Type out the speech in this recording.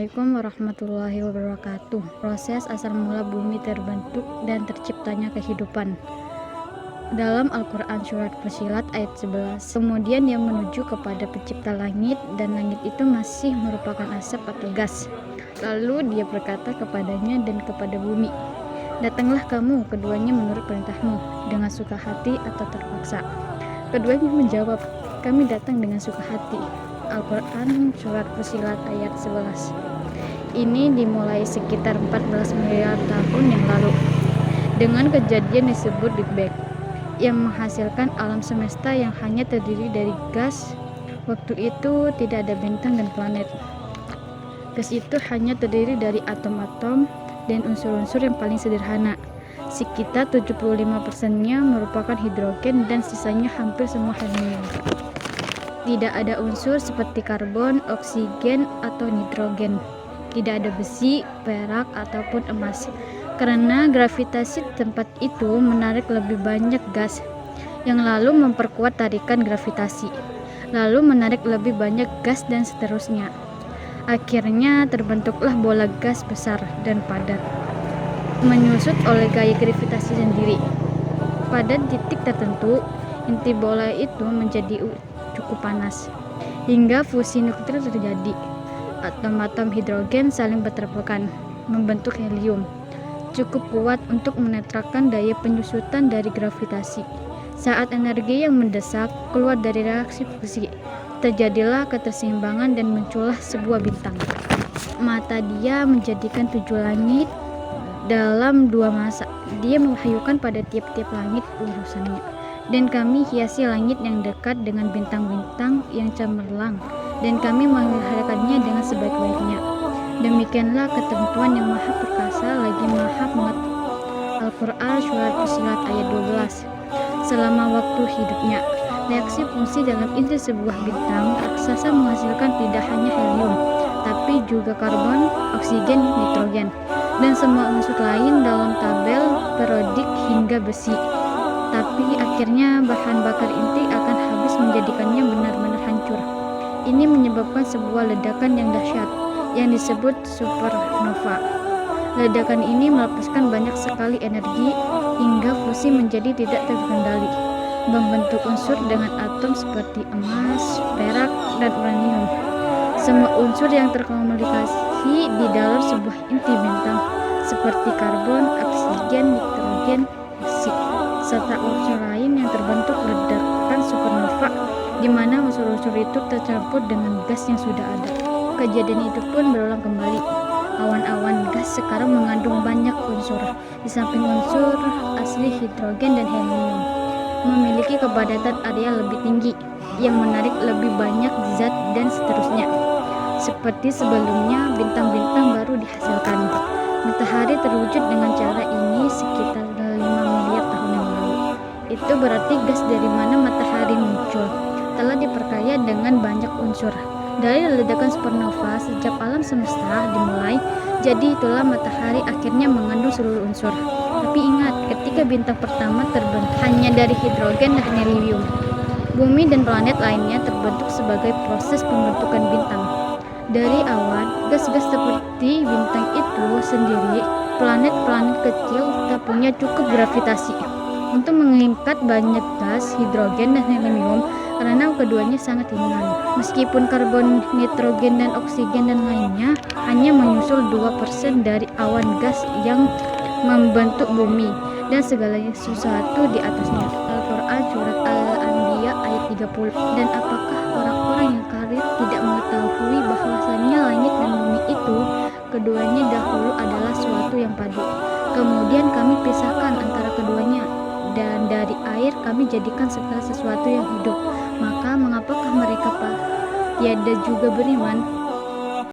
Assalamualaikum warahmatullahi wabarakatuh. Proses asal mula bumi terbentuk dan terciptanya kehidupan. Dalam Al-Quran surat Fussilat ayat 11, kemudian dia menuju kepada pencipta langit, dan langit itu masih merupakan asap atau gas. Lalu dia berkata kepadanya dan kepada bumi, datanglah kamu keduanya menurut perintahmu, dengan suka hati atau terpaksa. Keduanya menjawab, kami datang dengan suka hati. Al-Quran surat Fussilat ayat 11. Ini dimulai sekitar 14 miliar tahun yang lalu dengan kejadian disebut Big Bang yang menghasilkan alam semesta yang hanya terdiri dari gas. Waktu itu tidak ada bintang dan planet. Gas itu hanya terdiri dari atom-atom dan unsur-unsur yang paling sederhana. Sekitar 75%-nya merupakan hidrogen dan sisanya hampir semua helium. Tidak ada unsur seperti karbon, oksigen, atau nitrogen. Tidak ada besi, perak, ataupun emas. Karena gravitasi tempat itu menarik lebih banyak gas, yang lalu memperkuat tarikan gravitasi, lalu menarik lebih banyak gas dan seterusnya. Akhirnya terbentuklah bola gas besar dan padat, menyusut oleh gaya gravitasi sendiri. Pada titik tertentu, inti bola itu menjadi cukup panas, hingga fusi nuklir terjadi. Atom-atom hidrogen saling bertabrakan, membentuk helium, cukup kuat untuk menetralkan daya penyusutan dari gravitasi. Saat energi yang mendesak keluar dari reaksi fusi, terjadilah keterseimbangan dan muncullah sebuah bintang. Mata dia menjadikan 7 langit dalam 2 masa. Dia mewahyukan pada tiap-tiap langit urusannya, dan kami hiasi langit yang dekat dengan bintang-bintang yang cemerlang, dan kami memeliharakannya dengan sebaik-baiknya. Demikianlah ketentuan yang maha perkasa lagi maha mengetahui. Al-Quran surat Fussilat ayat 12. Selama waktu hidupnya, reaksi fungsi dalam inti sebuah bintang raksasa menghasilkan tidak hanya helium, tapi juga karbon, oksigen, nitrogen, dan semua unsur lain dalam tabel periodik hingga besi. Tapi akhirnya bahan bakar inti akan habis menjadikannya benar-benar hancur. Ini menyebabkan sebuah ledakan yang dahsyat yang disebut supernova. Ledakan ini melepaskan banyak sekali energi hingga fusi menjadi tidak terkendali, membentuk unsur dengan atom seperti emas, perak, dan uranium. Semua unsur yang terkomunikasi di dalam sebuah inti bintang seperti karbon, oksigen, nitrogen, besi, serta unsur lain yang terbentuk ledakan supernova, di mana unsur-unsur itu tercampur dengan gas yang sudah ada. Kejadian itu pun berulang kembali. Awan-awan gas sekarang mengandung banyak unsur, di samping unsur asli hidrogen dan helium, memiliki kepadatan area lebih tinggi, yang menarik lebih banyak zat dan seterusnya. Seperti sebelumnya, bintang-bintang baru dihasilkan. Matahari terwujud dengan cara ini sekitar 5 miliar tahun yang lalu. Itu berarti gas dari mana matahari muncul telah diperkaya dengan banyak unsur. Dari ledakan supernova sejak alam semesta dimulai, jadi itulah matahari akhirnya mengandung seluruh unsur. Tapi ingat, ketika bintang pertama terbentuk hanya dari hidrogen dan helium. Bumi dan planet lainnya terbentuk sebagai proses pembentukan bintang. Dari awan, gas-gas seperti bintang itu sendiri, planet-planet kecil tak punya cukup gravitasi untuk mengikat banyak gas, hidrogen, dan helium, karena keduanya sangat ringan. Meskipun karbon, nitrogen, dan oksigen dan lainnya hanya menyusul 2% dari awan gas yang membentuk bumi dan segala sesuatu di atasnya. Al-Quran surat Al-Anbiya ayat 30. Dan apakah orang-orang yang kafir tidak mengetahui bahwasannya langit dan bumi itu keduanya dahulu adalah suatu yang padu. Kemudian kami pisahkan antara keduanya, dan dari air kami jadikan segala sesuatu yang hidup. Maka mengapakah mereka tiada juga beriman?